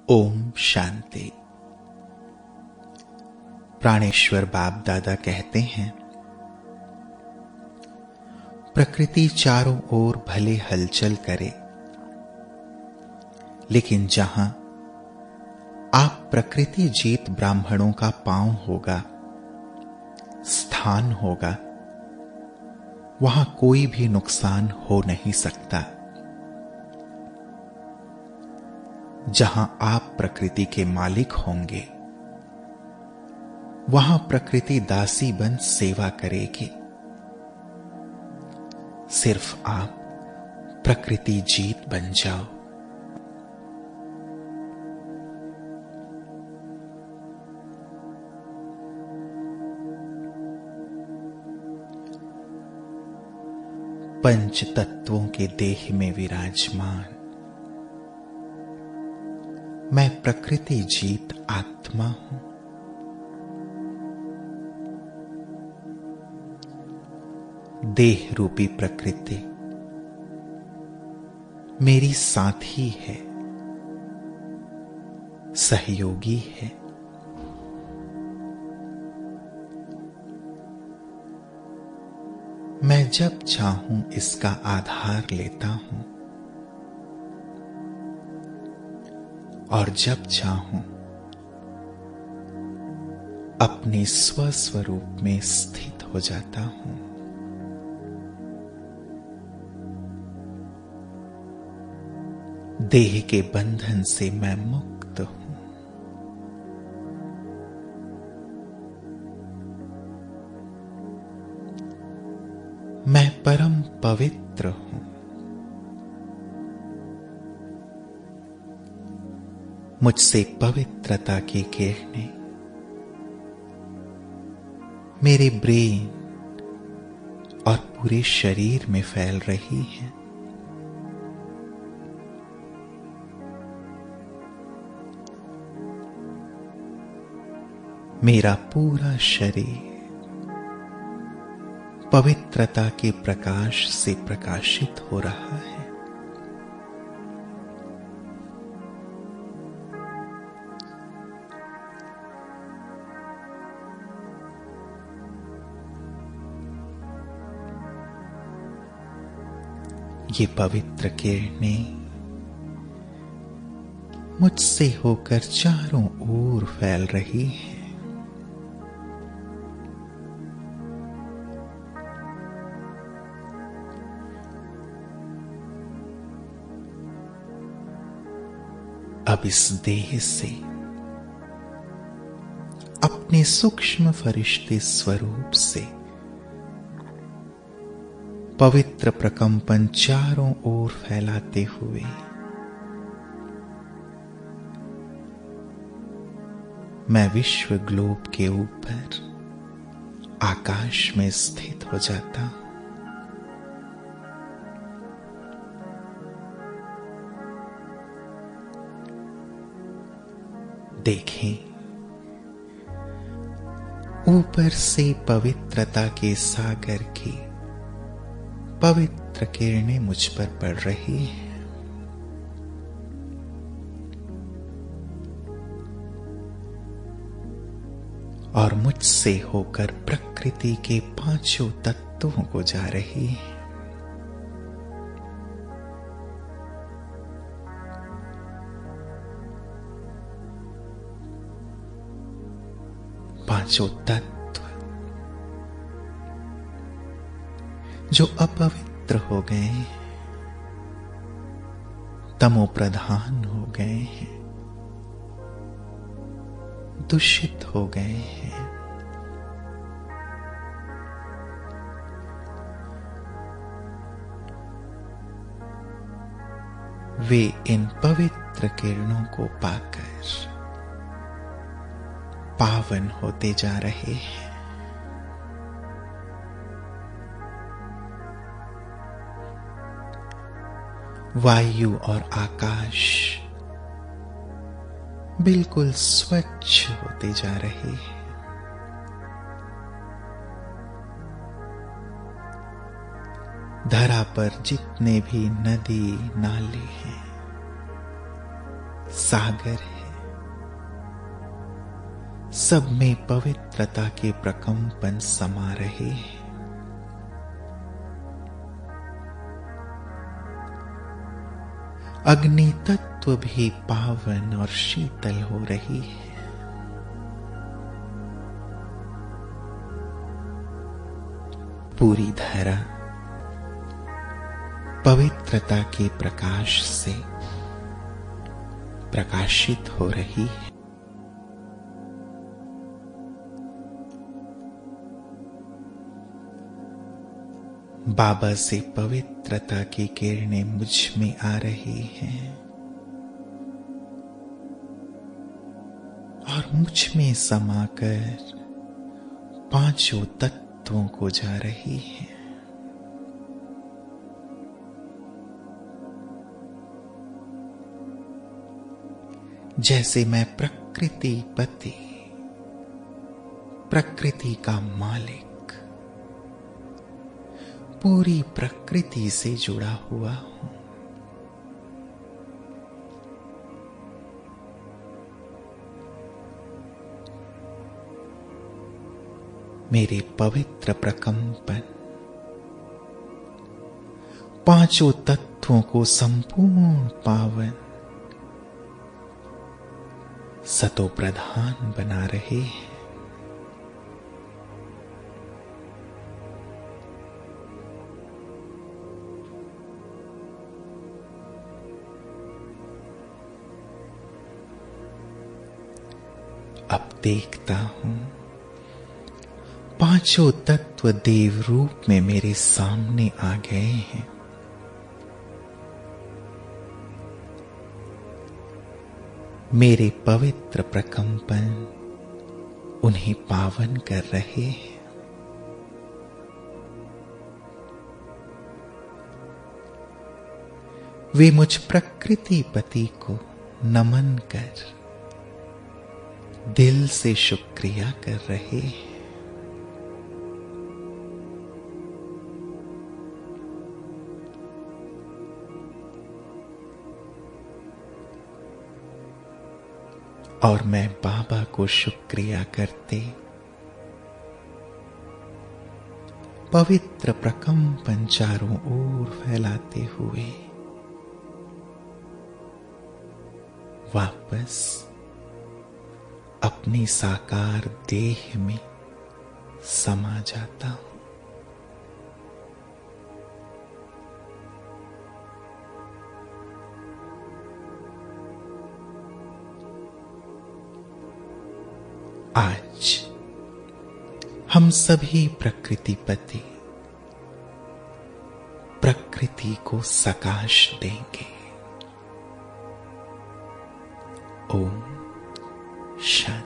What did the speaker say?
ओम शांति। प्राणेश्वर बाप दादा कहते हैं, प्रकृति चारों ओर भले हलचल करे, लेकिन जहां आप प्रकृति जीत ब्राह्मणों का पांव होगा, स्थान होगा, वहां कोई भी नुकसान हो नहीं सकता। जहां आप प्रकृति के मालिक होंगे, वहां प्रकृति दासी बन सेवा करेगी। सिर्फ आप प्रकृति जीत बन जाओ। पंच तत्वों के देह में विराजमान मैं प्रकृति जीत आत्मा हूं। देह रूपी प्रकृति मेरी साथी है, सहयोगी है। मैं जब चाहूं इसका आधार लेता हूं और जब चाहूं अपने स्वस्वरूप में स्थित हो जाता हूं। देह के बंधन से मैं मुक्त हूं। मैं परम पवित्र हूं। मुझसे पवित्रता की किरणें मेरे ब्रेन और पूरे शरीर में फैल रही हैं। मेरा पूरा शरीर पवित्रता के प्रकाश से प्रकाशित हो रहा है। ये पवित्र किरणें मुझसे होकर चारों ओर फैल रही हैं। अब इस देह से अपने सूक्ष्म फरिश्ते स्वरूप से पवित्र प्रकंपन चारों ओर फैलाते हुए मैं विश्व ग्लोब के ऊपर आकाश में स्थित हो जाता हूं। देखें, ऊपर से पवित्रता के सागर की पवित्र किरणें मुझ पर पड़ रही हैं। और मुझसे होकर प्रकृति के पांचों तत्वों को जा रही हैं। पांचों तत्व जो अपवित्र हो गए हैं, तमो प्रधान हो गए हैं, दूषित हो गए हैं, वे इन पवित्र किरणों को पाकर पावन होते जा रहे हैं। वायु और आकाश बिल्कुल स्वच्छ होते जा रहे हैं। धरा पर जितने भी नदी नाले हैं, सागर है, सब में पवित्रता के प्रकंपन समा रहे हैं। अग्नि तत्व भी पावन और शीतल हो रही है। पूरी धरा पवित्रता के प्रकाश से प्रकाशित हो रही है। बाबा से पवित्रता की किरणें मुझ में आ रही हैं और मुझ में समाकर पांचों तत्वों को जा रही है। जैसे मैं प्रकृति पति, प्रकृति का मालिक, पूरी प्रकृति से जुड़ा हुआ हूं। मेरे पवित्र प्रकंपन पांचों तत्वों को संपूर्ण पावन सतो प्रधान बना रहे हैं। अब देखता हूं पांचों तत्व देव रूप में मेरे सामने आ गए हैं। मेरे पवित्र प्रकंपन उन्हें पावन कर रहे हैं। वे मुझ प्रकृति पति को नमन कर दिल से शुक्रिया कर रहे हैं। और मैं बाबा को शुक्रिया करते पवित्र प्रकंपन चारों ओर फैलाते हुए वापस अपनी साकार देह में समा जाता हूं। आज हम सभी प्रकृतिपति प्रकृति को सकाश देंगे। ओम शांति।